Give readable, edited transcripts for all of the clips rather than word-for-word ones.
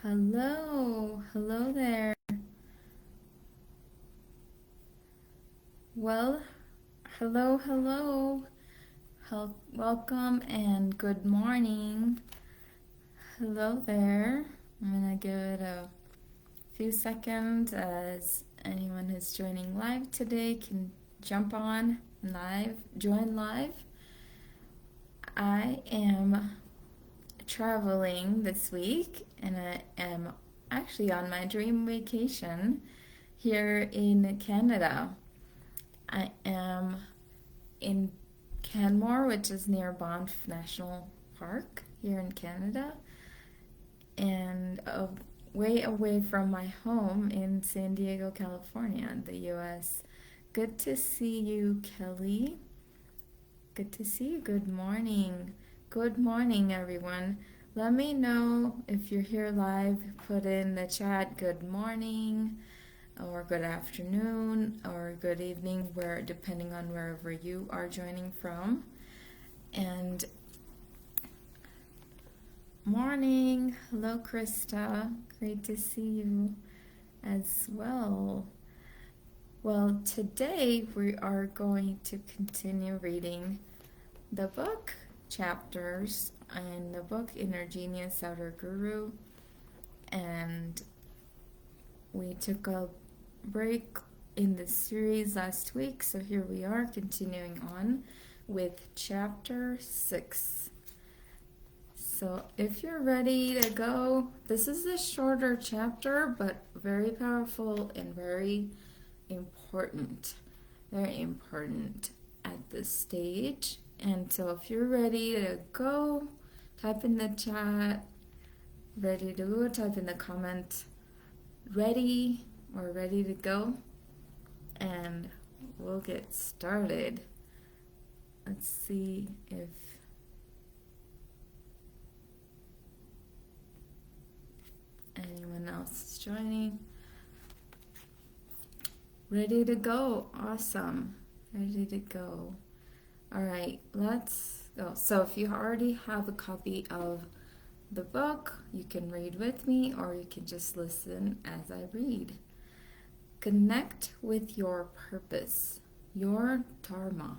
Hello there. Well, hello. Welcome and good morning. Hello there. I'm gonna give it a few seconds as anyone who's joining live today can jump on live, join live. I am traveling this week and I am actually on my dream vacation here in Canada. I am in Canmore, which is near Banff National Park here in Canada, and way away from my home in San Diego, California, the US. Good to see you, Kelly. Good to see you. Good morning. Good morning, everyone. Let me know if you're here live. Put in the chat good morning or good afternoon or good evening, depending on wherever you are joining from. And morning. Hello, Krista. Great to see you as well. Well, today we are going to continue reading the book chapters in the book Inner Genius, Outer Guru, and we took a break in the series last week, so here we are continuing on with chapter 6. So if you're ready to go, this is a shorter chapter but very powerful and very important at this stage. And so if you're ready to go, type in the chat, ready to go, type in the comment, ready or ready to go, and we'll get started. Let's see if anyone else is joining. Ready to go. Awesome. Ready to go. All right, let's go. So if you already have a copy of the book, you can read with me or you can just listen as I read. Connect with your purpose, your Dharma.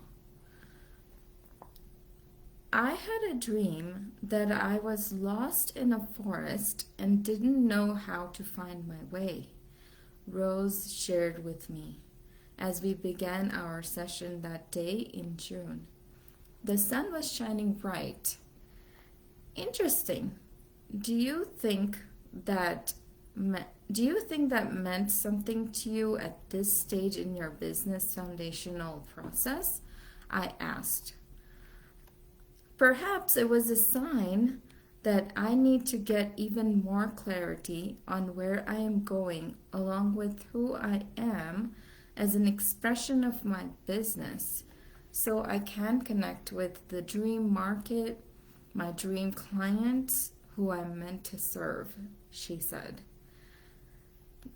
I had a dream that I was lost in a forest and didn't know how to find my way. Rose shared with me as we began our session that day in June. The sun was shining bright. Interesting. Do you think that meant something to you at this stage in your business foundational process? I asked. Perhaps it was a sign that I need to get even more clarity on where I am going, along with who I am as an expression of my business, so I can connect with the dream market, my dream clients, who I'm meant to serve, she said.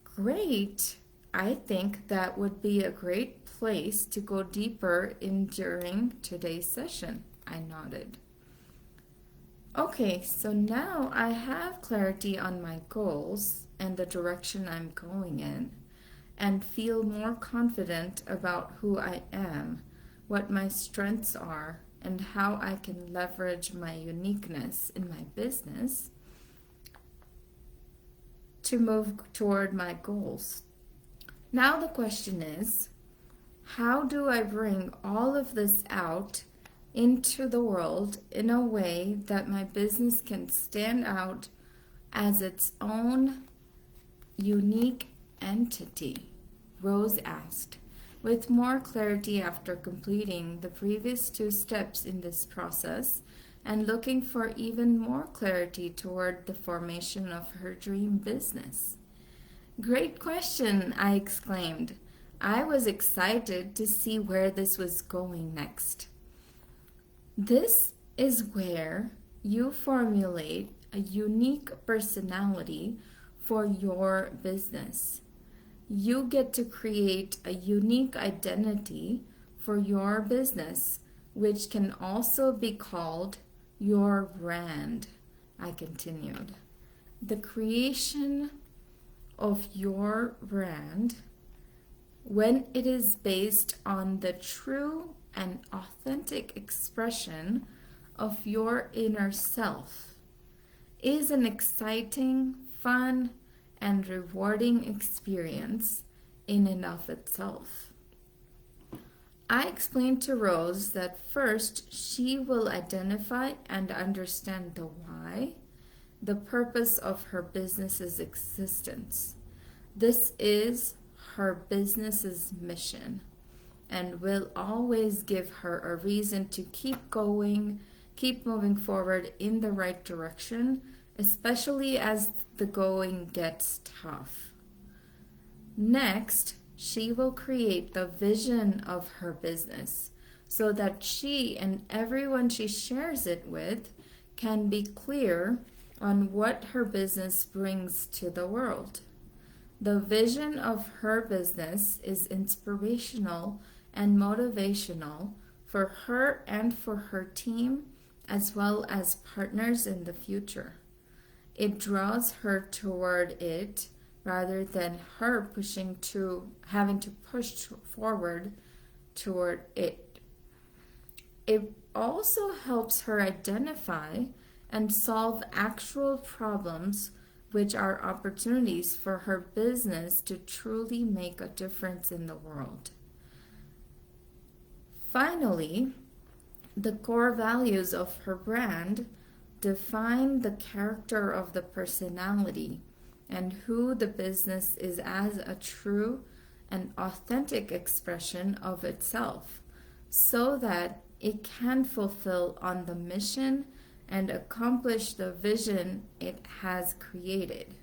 Great. I think that would be a great place to go deeper in during today's session, I nodded. Okay, so now I have clarity on my goals and the direction I'm going in, and feel more confident about who I am, what my strengths are, and how I can leverage my uniqueness in my business to move toward my goals. Now the question is, how do I bring all of this out into the world in a way that my business can stand out as its own unique entity? Rose asked, with more clarity after completing the previous 2 steps in this process and looking for even more clarity toward the formation of her dream business. Great question, I exclaimed. I was excited to see where this was going next. This is where you formulate a unique personality for your business. You get to create a unique identity for your business, which can also be called your brand, I continued. the creation of your brand, when it is based on the true and authentic expression of your inner self, is an exciting, fun, and rewarding experience in and of itself. I explained to Rose that first she will identify and understand the why, the purpose of her business's existence. This is her business's mission and will always give her a reason to keep going, keep moving forward in the right direction, especially as the going gets tough. Next, she will create the vision of her business so that she and everyone she shares it with can be clear on what her business brings to the world. The vision of her business is inspirational and motivational for her and for her team, as well as partners in the future. It draws her toward it rather than her having to push forward toward it. It also helps her identify and solve actual problems, which are opportunities for her business to truly make a difference in the world. Finally, the core values of her brand define the character of the personality and who the business is as a true and authentic expression of itself, so that it can fulfill on the mission and accomplish the vision it has created.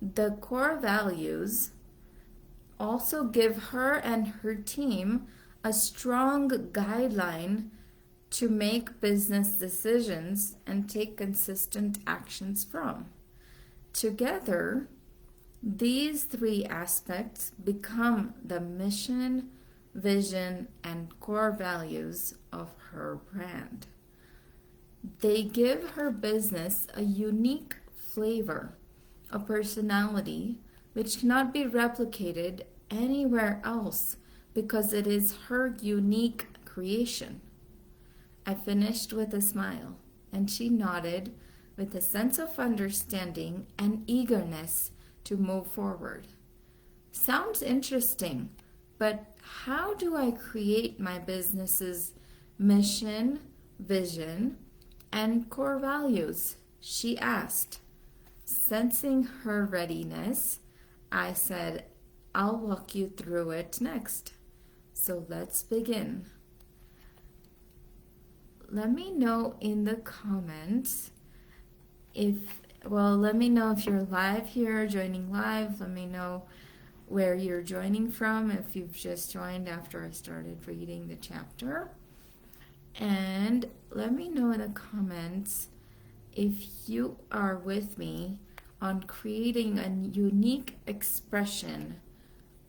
The core values also give her and her team a strong guideline to make business decisions and take consistent actions from. Together, these three aspects become the mission, vision, and core values of her brand. They give her business a unique flavor, a personality which cannot be replicated anywhere else because it is her unique creation. I finished with a smile, and she nodded with a sense of understanding and eagerness to move forward. Sounds interesting, but how do I create my business's mission, vision, and core values? She asked. Sensing her readiness, I said, I'll walk you through it next. So let's begin. Let me know in the comments let me know if you're live here, joining live. Let me know where you're joining from, if you've just joined after I started reading the chapter. And let me know in the comments if you are with me on creating a unique expression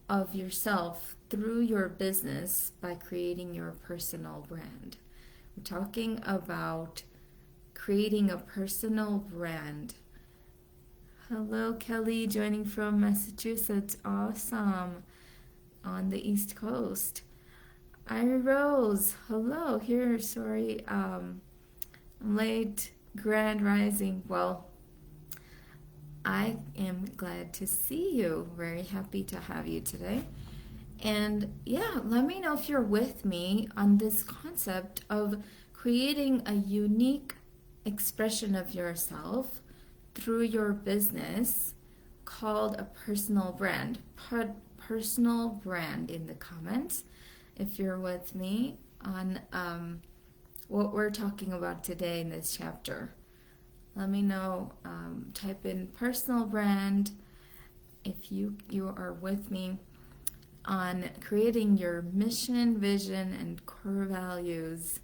of yourself through your business by creating your personal brand. We're talking about creating a personal brand. Hello, Kelly, joining from Massachusetts. Awesome. On the East Coast. Ira Rose, hello. Here, sorry, late, grand rising. Well, I am glad to see you. Very happy to have you today. And yeah, let me know if you're with me on this concept of creating a unique expression of yourself through your business called a personal brand. Put personal brand in the comments if you're with me on what we're talking about today in this chapter. Let me know. Type in personal brand if you are with me on creating your mission, vision, and core values,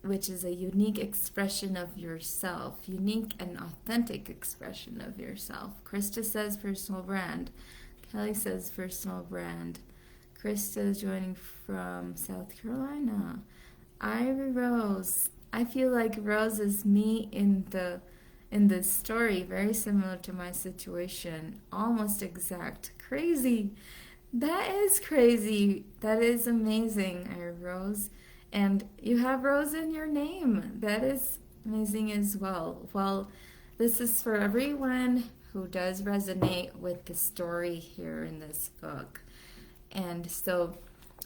which is a unique expression of yourself, unique and authentic expression of yourself. Krista says personal brand. Kelly says personal brand. Krista is joining from South Carolina. Ivy Rose. I feel like Rose is me in in this story, very similar to my situation, almost exact. Crazy. That is crazy. That is amazing, Rose. And you have Rose in your name. That is amazing as well. Well, this is for everyone who does resonate with the story here in this book. And so,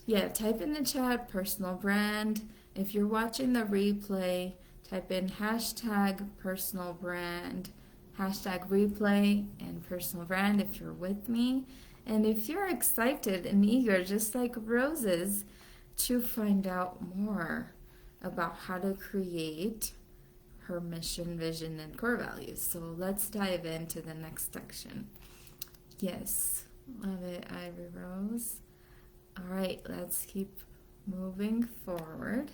yeah, type in the chat personal brand. If you're watching the replay, type in hashtag personal brand, hashtag replay, and personal brand if you're with me. And if you're excited and eager, just like Roses, to find out more about how to create her mission, vision, and core values. So let's dive into the next section. Yes, love it, Ivy Rose. All right, let's keep moving forward.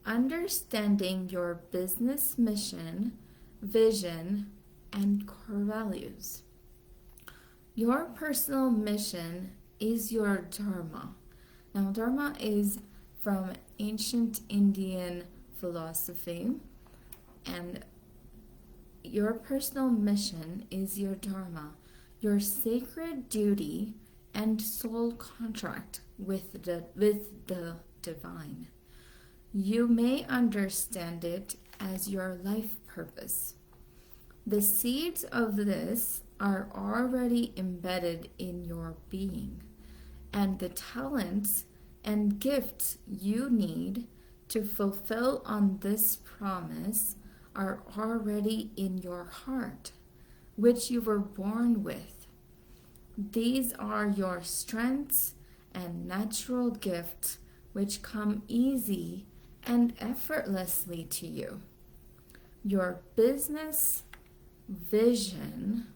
Understanding your business mission, vision, and core values. Your personal mission is your Dharma. Now, Dharma is from ancient Indian philosophy, and your personal mission is your Dharma, your sacred duty and soul contract with the divine. You may understand it as your life purpose. The seeds of this are already embedded in your being, and the talents and gifts you need to fulfill on this promise are already in your heart, which you were born with. These are your strengths and natural gifts which come easy and effortlessly to you. Your business vision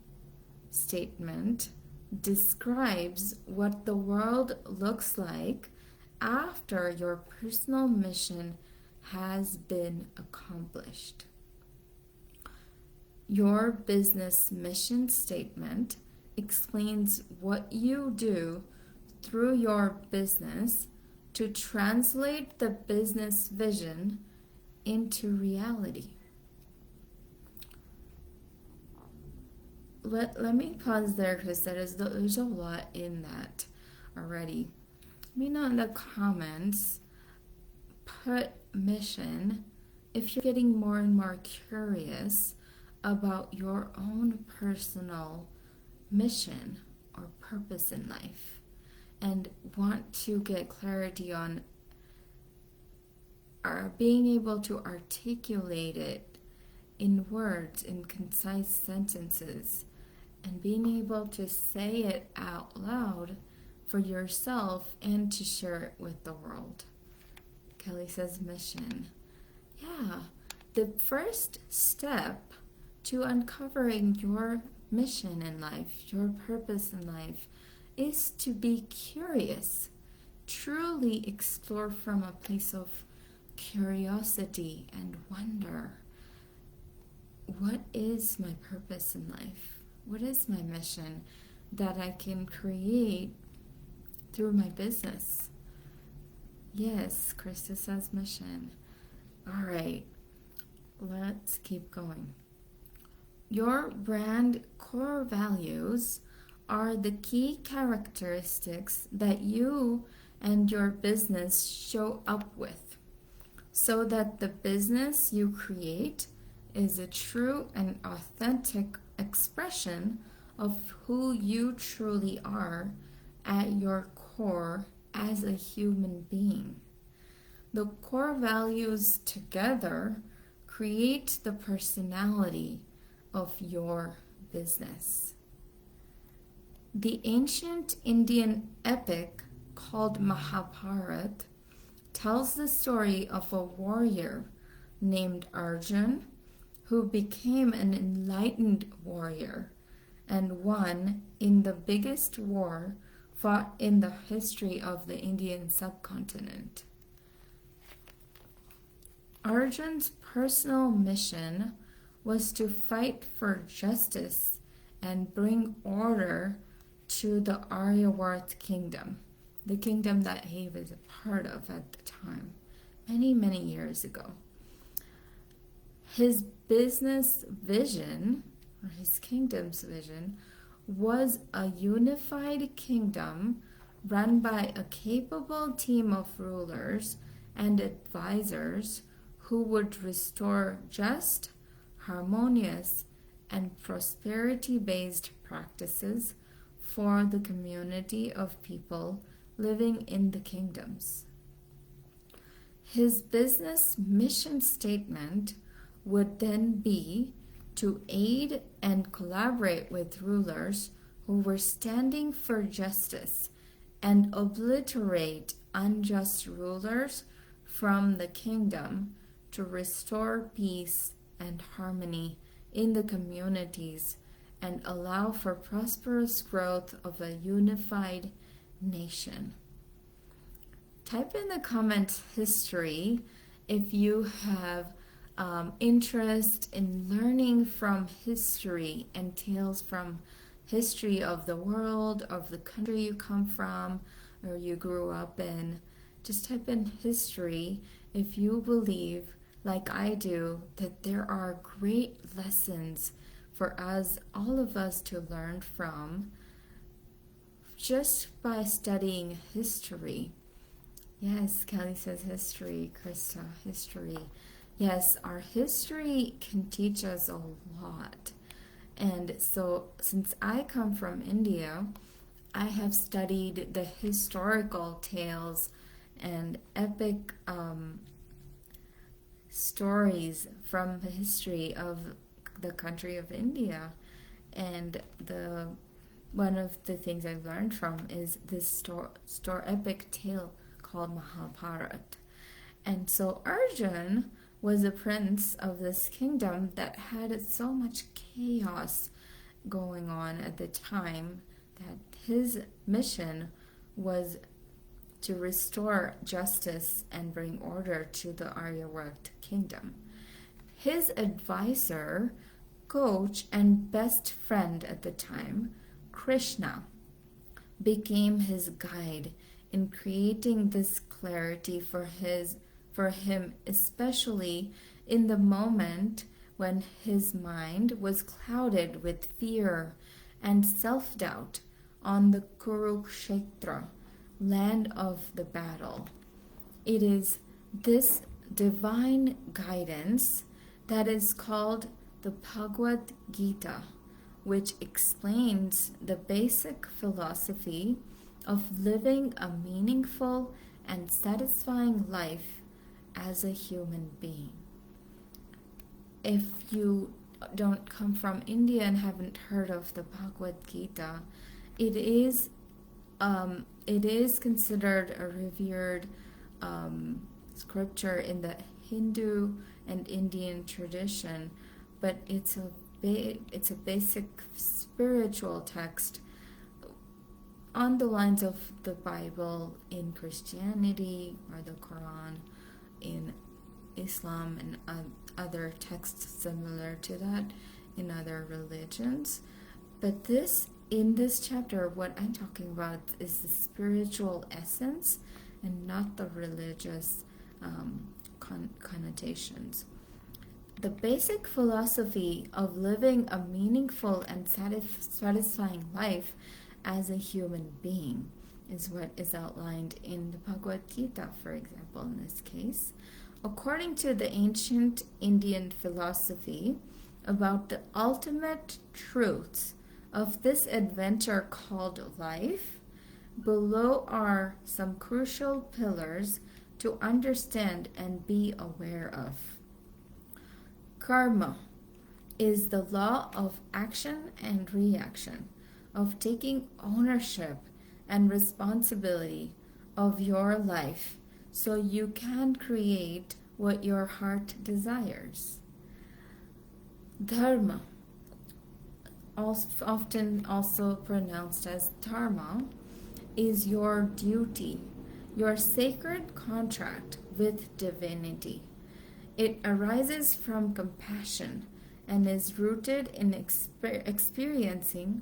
statement describes what the world looks like after your personal mission has been accomplished. Your business mission statement explains what you do through your business to translate the business vision into reality. Let me pause there because there's a lot in that already. Let me know in the comments, put mission if you're getting more and more curious about your own personal mission or purpose in life and want to get clarity on being able to articulate it in words, in concise sentences, and being able to say it out loud for yourself and to share it with the world. Kelly says mission. Yeah, the first step to uncovering your mission in life, your purpose in life, is to be curious. Truly explore from a place of curiosity and wonder. What is my purpose in life? What is my mission that I can create through my business? Yes, Krista says mission. All right, let's keep going. Your brand core values are the key characteristics that you and your business show up with, so that the business you create is a true and authentic expression of who you truly are at your core as a human being. The core values together create the personality of your business. The ancient Indian epic called Mahabharata tells the story of a warrior named Arjun who became an enlightened warrior and won in the biggest war fought in the history of the Indian subcontinent. Arjun's personal mission was to fight for justice and bring order to the Aryavarta kingdom, the kingdom that he was a part of at the time, many, many years ago. His business vision, or his kingdom's vision, was a unified kingdom run by a capable team of rulers and advisors who would restore just, harmonious, and prosperity-based practices for the community of people living in the kingdoms. His business mission statement would then be to aid and collaborate with rulers who were standing for justice and obliterate unjust rulers from the kingdom to restore peace and harmony in the communities and allow for prosperous growth of a unified nation. Type in the comment history if you have interest in learning from history and tales from history of the world, of the country you come from or you grew up in. Just type in history if you believe, like I do, that there are great lessons for us, all of us, to learn from just by studying history. Yes, Kelly says history. Krista, history. Yes, our history can teach us a lot. And so, since I come from India, I have studied the historical tales and epic stories from the history of the country of India. And one of the things I've learned from is this epic tale called Mahabharata. And so Arjun was a prince of this kingdom that had so much chaos going on at the time that his mission was to restore justice and bring order to the Aryavata kingdom. His advisor, coach, and best friend at the time, Krishna, became his guide in creating this clarity for him, especially in the moment when his mind was clouded with fear and self-doubt on the Kurukshetra, land of the battle. It is this divine guidance that is called the Bhagavad Gita, which explains the basic philosophy of living a meaningful and satisfying life as a human being. If you don't come from India and haven't heard of the Bhagavad Gita, it is considered a revered scripture in the Hindu and Indian tradition, but it's a basic spiritual text on the lines of the Bible in Christianity or the Quran in Islam and other texts similar to that in other religions. But in this chapter, what I'm talking about is the spiritual essence and not the religious connotations. The basic philosophy of living a meaningful and satisfying life as a human being is what is outlined in the Bhagavad Gita, for example, in this case. According to the ancient Indian philosophy about the ultimate truths of this adventure called life, below are some crucial pillars to understand and be aware of. Karma is the law of action and reaction, of taking ownership and responsibility of your life so you can create what your heart desires. Dharma, often also pronounced as Dharma, is your duty, your sacred contract with divinity. It arises from compassion and is rooted in experiencing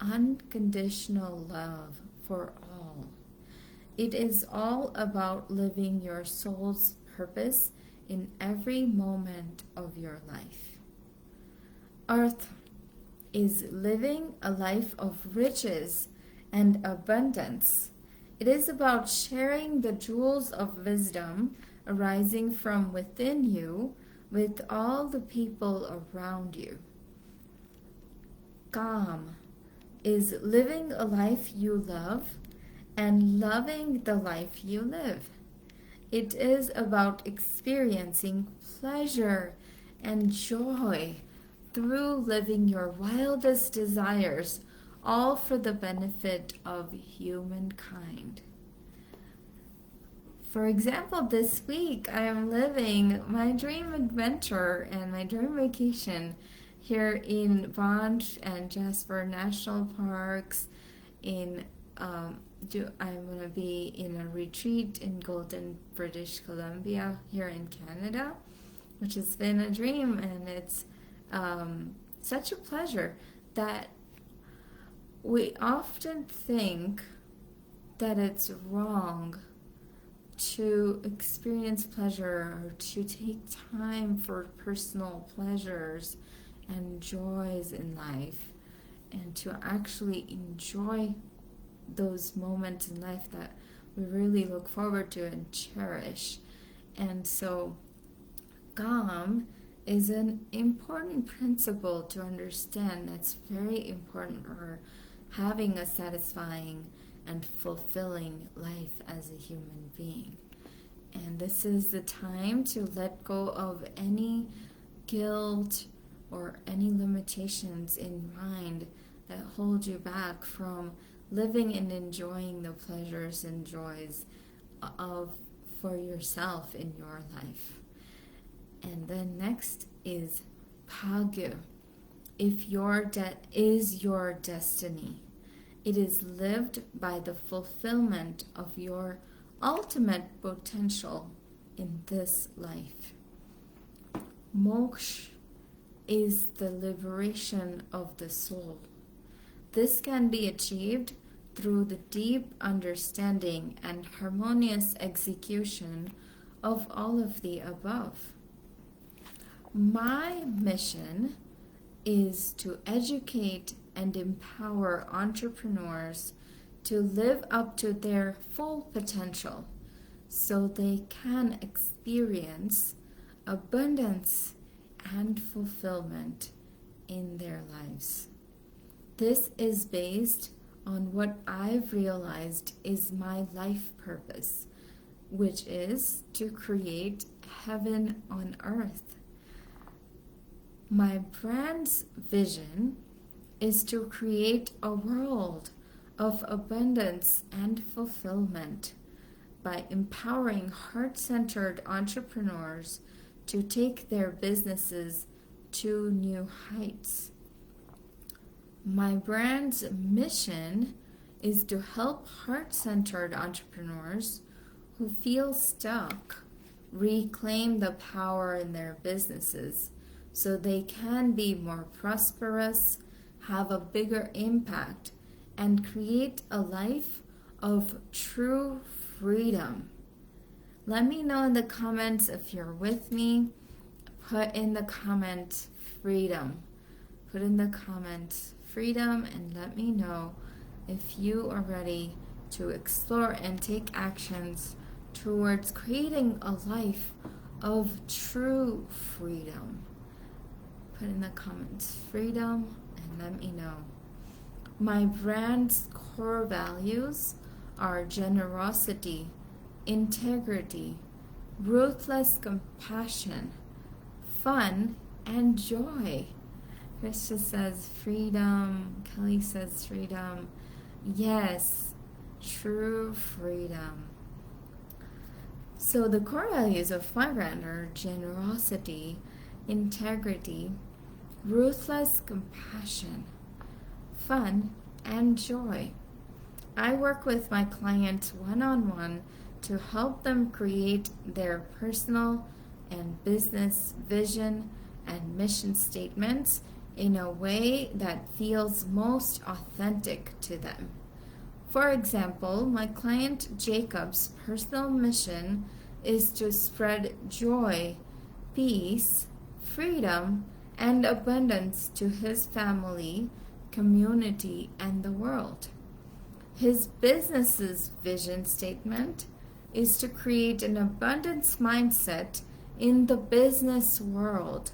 unconditional love for all. It is all about living your soul's purpose in every moment of your life. Earth is living a life of riches and abundance. It is about sharing the jewels of wisdom arising from within you with all the people around you. Calm is living a life you love and loving the life you live. It is about experiencing pleasure and joy through living your wildest desires, all for the benefit of humankind. For example, this week I am living my dream adventure and my dream vacation here in Banff and Jasper National Parks. I'm going to be in a retreat in Golden, British Columbia here in Canada, which has been a dream, and it's such a pleasure that we often think that it's wrong to experience pleasure or to take time for personal pleasures and joys in life, and to actually enjoy those moments in life that we really look forward to and cherish. And so calm is an important principle to understand. That's very important for having a satisfying and fulfilling life as a human being. And this is the time to let go of any guilt or any limitations in mind that hold you back from living and enjoying the pleasures and joys for yourself in your life. And then next is Pagyu. If your debt is your destiny, it is lived by the fulfillment of your ultimate potential in this life. Moksha is the liberation of the soul. This can be achieved through the deep understanding and harmonious execution of all of the above. My mission is to educate and empower entrepreneurs to live up to their full potential so they can experience abundance and fulfillment in their lives. This is based on what I've realized is my life purpose, which is to create heaven on earth. My brand's vision is to create a world of abundance and fulfillment by empowering heart-centered entrepreneurs to take their businesses to new heights. My brand's mission is to help heart-centered entrepreneurs who feel stuck reclaim the power in their businesses so they can be more prosperous, have a bigger impact, and create a life of true freedom. Let me know in the comments if you're with me. Put in the comment freedom. Put in the comments freedom and let me know if you are ready to explore and take actions towards creating a life of true freedom. Put in the comments freedom and let me know. My brand's core values are generosity, integrity, ruthless compassion, fun, and joy. Krista says freedom. Kelly says freedom. Yes, true freedom. So the core values of my brand are generosity, integrity, ruthless compassion, fun, and joy. I work with my clients one-on-one to help them create their personal and business vision and mission statements in a way that feels most authentic to them. For example, my client Jacob's personal mission is to spread joy, peace, freedom, and abundance to his family, community, and the world. His business's vision statement is to create an abundance mindset in the business world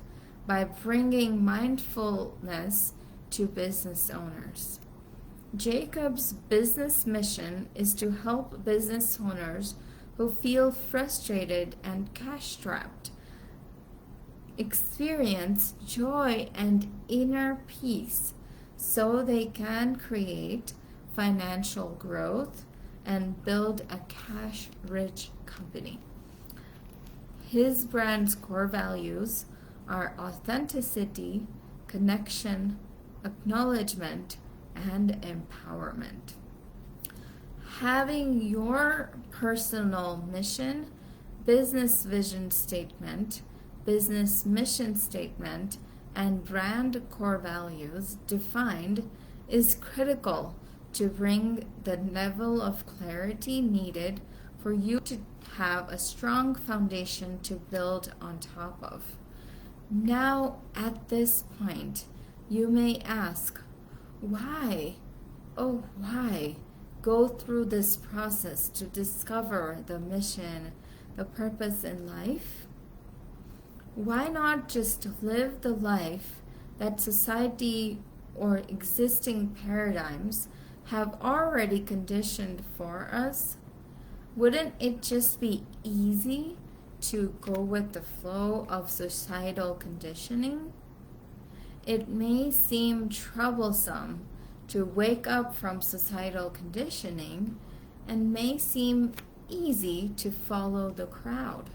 by bringing mindfulness to business owners. Jacob's business mission is to help business owners who feel frustrated and cash-strapped experience joy and inner peace so they can create financial growth and build a cash-rich company. His brand's core values are authenticity, connection, acknowledgement, and empowerment. Having your personal mission, business vision statement, business mission statement, and brand core values defined is critical to bring the level of clarity needed for you to have a strong foundation to build on top of. Now, at this point, you may ask, why? Oh, why go through this process to discover the mission, the purpose in life? Why not just live the life that society or existing paradigms have already conditioned for us? Wouldn't it just be easy to go with the flow of societal conditioning? It may seem troublesome to wake up from societal conditioning and may seem easy to follow the crowd.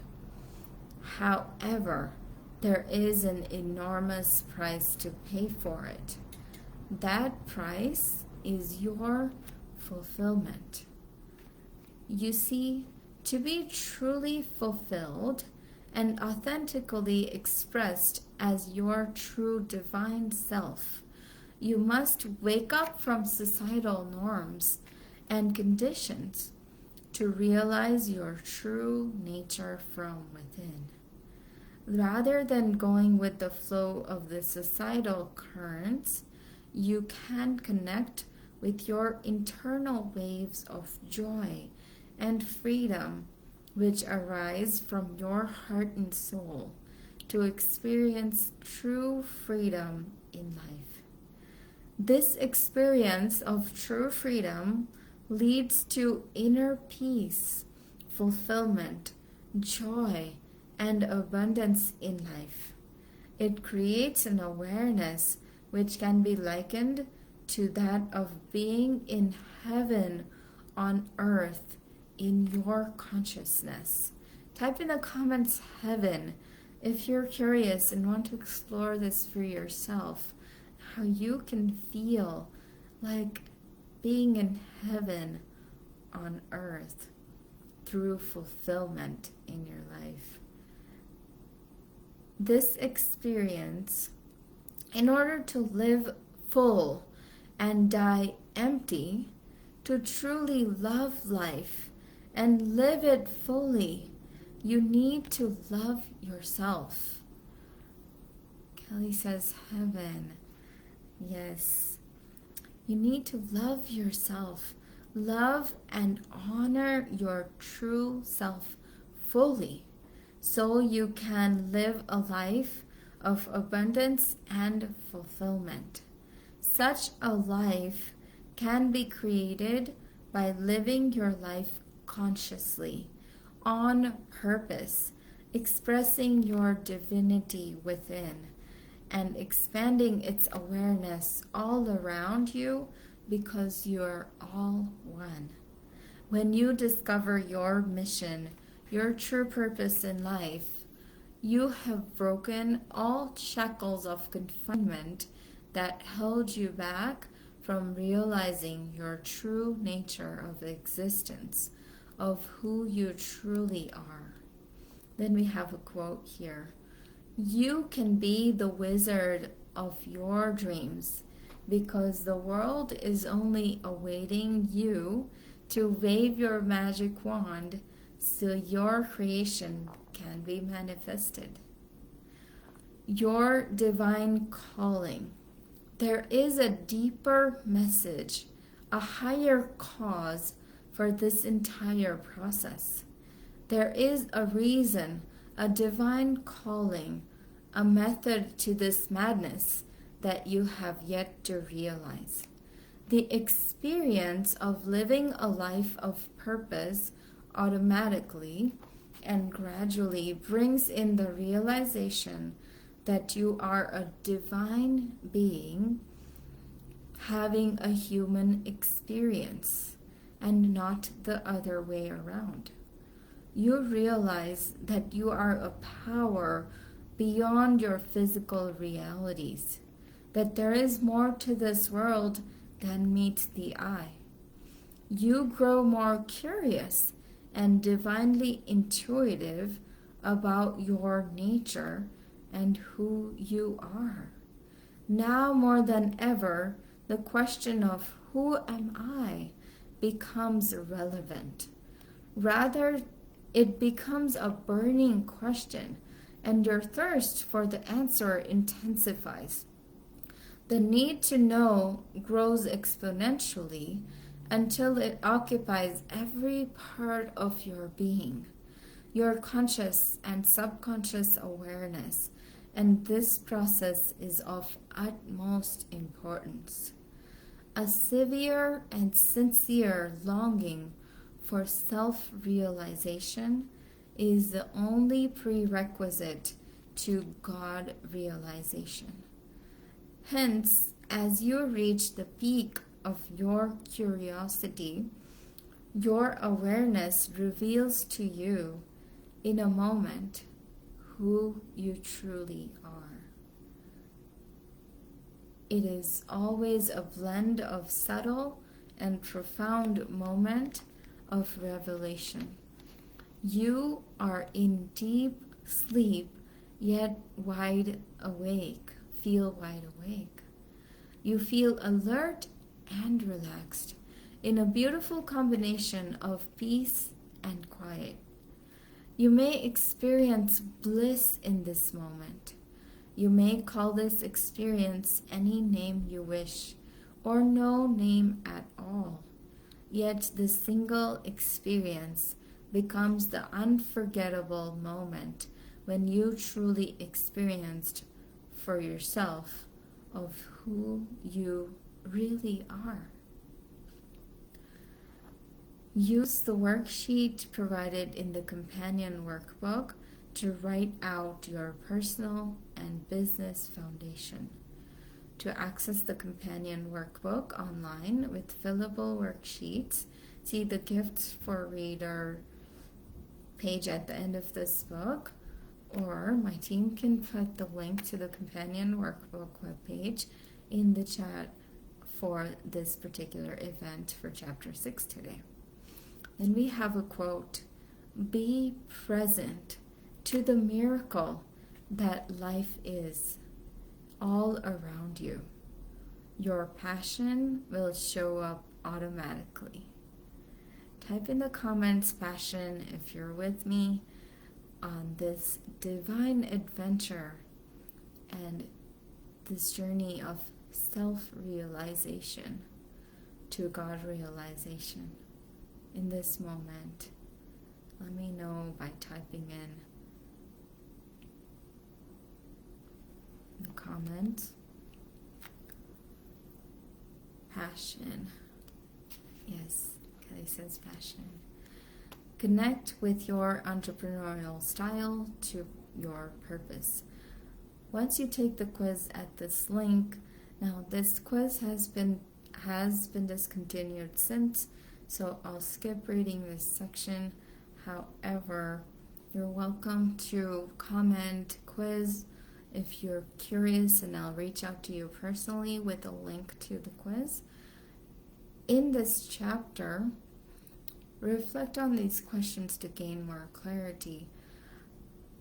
However, there is an enormous price to pay for it. That price is your fulfillment. You see, to be truly fulfilled and authentically expressed as your true divine self, you must wake up from societal norms and conditions to realize your true nature from within. Rather than going with the flow of the societal currents, you can connect with your internal waves of joy and freedom which arise from your heart and soul to experience true freedom in life. This experience of true freedom leads to inner peace, fulfillment, joy, and abundance in life. It creates an awareness which can be likened to that of being in heaven on earth in your consciousness. Type in the comments heaven if you're curious and want to explore this for yourself, how you can feel like being in heaven on earth through fulfillment in your life. This experience, in order to live full and die empty, to truly love life and live it fully, you need to love yourself. Kelly says heaven. Yes. You need to love yourself. Love and honor your true self fully so you can live a life of abundance and fulfillment. Such a life can be created by living your life consciously, on purpose, expressing your divinity within, and expanding its awareness all around you because you're all one. When you discover your mission, your true purpose in life, you have broken all shackles of confinement that held you back from realizing your true nature of existence, of who you truly are. Then we have a quote here. You can be the wizard of your dreams because the world is only awaiting you to wave your magic wand so your creation can be manifested. your divine calling. There is a deeper message, a higher cause for this entire process. There is a reason, a divine calling, a method to this madness that you have yet to realize. The experience of living a life of purpose automatically and gradually brings in the realization that you are a divine being having a human experience and not the other way around. You realize that you are a power beyond your physical realities, that there is more to this world than meets the eye. You grow more curious and divinely intuitive about your nature and who you are. Now more than ever, the question of who am I becomes relevant. Rather, it becomes a burning question, and your thirst for the answer intensifies. The need to know grows exponentially until it occupies every part of your being, your conscious and subconscious awareness, and this process is of utmost importance. A severe and sincere longing for self-realization is the only prerequisite to God realization. Hence, as you reach the peak of your curiosity, your awareness reveals to you in a moment who you truly are. It is always a blend of subtle and profound moment of revelation. You are in deep sleep, yet wide awake. Feel wide awake. You feel alert and relaxed in a beautiful combination of peace and quiet. You may experience bliss in this moment. You may call this experience any name you wish, or no name at all. Yet the single experience becomes the unforgettable moment when you truly experienced for yourself of who you really are. Use the worksheet provided in the companion workbook to write out your personal and business foundation. To access the companion workbook online with fillable worksheets, see the Gifts for Reader page at the end of this book, or my team can put the link to the companion workbook webpage in the chat for this particular event for Chapter 6 today. Then we have a quote: "Be present to the miracle that life is all around you. Your passion will show up automatically." Type in the comments passion if you're with me on this divine adventure and this journey of self-realization to God realization. In this moment, let me know by typing in the comments. Passion. Yes, Kelly says passion. Connect with your entrepreneurial style to your purpose. Once you take the quiz at this link, now this quiz has been discontinued since, so I'll skip reading this section. However, you're welcome to comment quiz if you're curious, and I'll reach out to you personally with a link to the quiz. In this chapter, reflect on these questions to gain more clarity.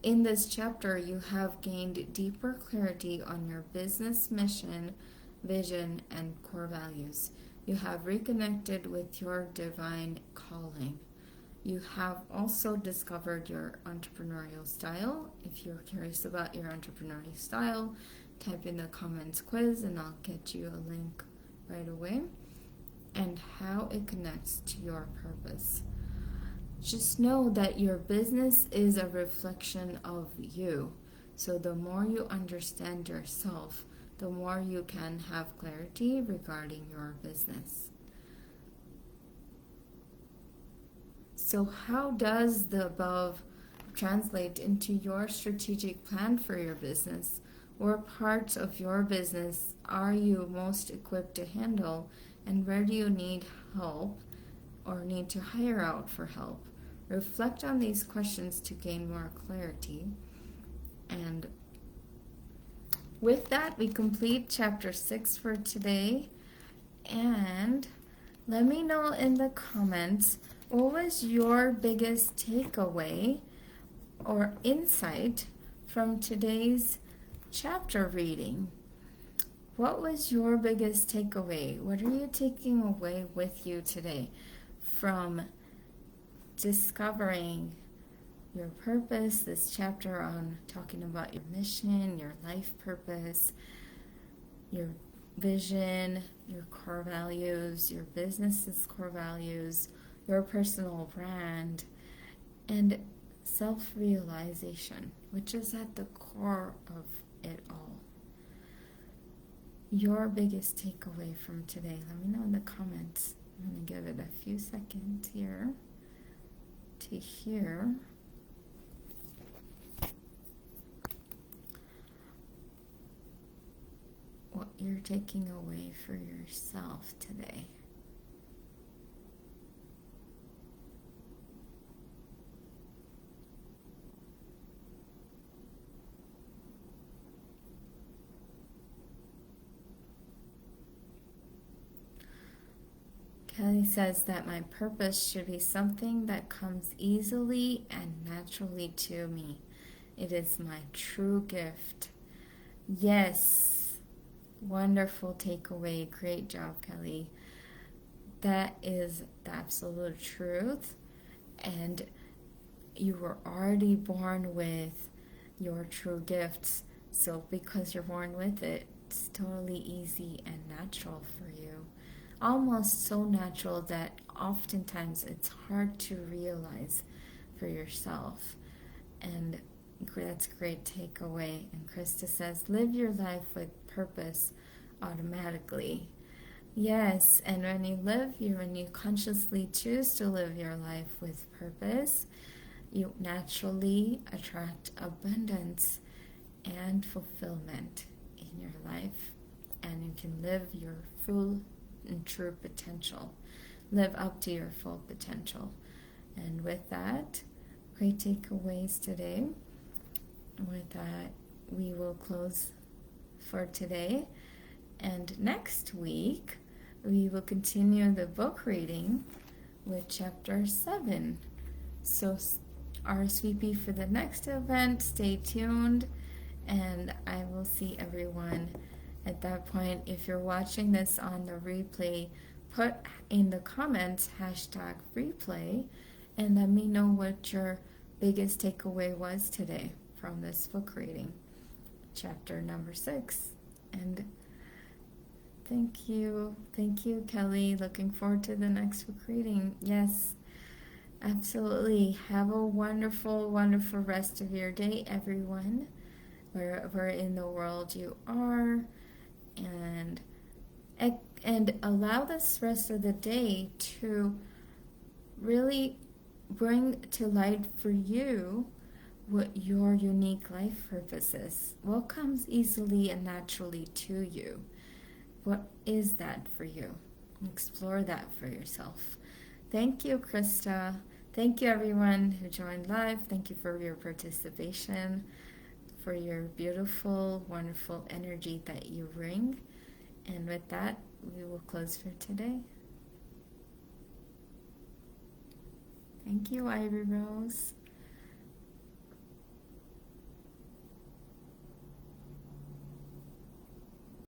In this chapter, you have gained deeper clarity on your business mission, vision, and core values. You have reconnected with your divine calling. you have also discovered your entrepreneurial style. If you're curious about your entrepreneurial style, type in the comments quiz and I'll get you a link right away, and how it connects to your purpose. Just know that your business is a reflection of you. So the more you understand yourself, the more you can have clarity regarding your business. So how does the above translate into your strategic plan for your business? What parts of your business are you most equipped to handle, and where do you need help or need to hire out for help? Reflect on these questions to gain more clarity. And with that, we complete chapter 6 for today. And let me know in the comments, what was your biggest takeaway or insight from today's chapter reading? What was your biggest takeaway? What are you taking away with you today from discovering your purpose, this chapter on talking about your mission, your life purpose, your vision, your core values, your business's core values, your personal brand, and self-realization, which is at the core of it all. Your biggest takeaway from today, let me know in the comments. I'm going to give it a few seconds here to hear what you're taking away for yourself today. Kelly says that my purpose should be something that comes easily and naturally to me. It is my true gift. Yes, wonderful takeaway. Great job, Kelly. That is the absolute truth. And you were already born with your true gifts. So because you're born with it, it's totally easy and natural for you. Almost so natural that oftentimes it's hard to realize for yourself. And that's a great takeaway. And Krista says, live your life with purpose automatically. Yes, and when you consciously choose to live your life with purpose, you naturally attract abundance and fulfillment in your life. And you can live your full and true potential. Live up to your full potential. And with that, great takeaways today. With that, we will close for today. And next week, we will continue the book reading with chapter 7. So RSVP for the next event. Stay tuned, and I will see everyone at that point. If you're watching this on the replay, put in the comments #replay and let me know what your biggest takeaway was today from this book reading, chapter number 6. And thank you, Kelly. Looking forward to the next book reading. Yes, absolutely. Have a wonderful, wonderful rest of your day, everyone, wherever in the world you are. And allow this rest of the day to really bring to light for you what your unique life purpose is. What comes easily and naturally to you? What is that for you? Explore that for yourself. Thank you, Krista. Thank you, everyone who joined live. Thank you for your participation, for your beautiful, wonderful energy that you bring. And with that, we will close for today. Thank you, Ivy Rose.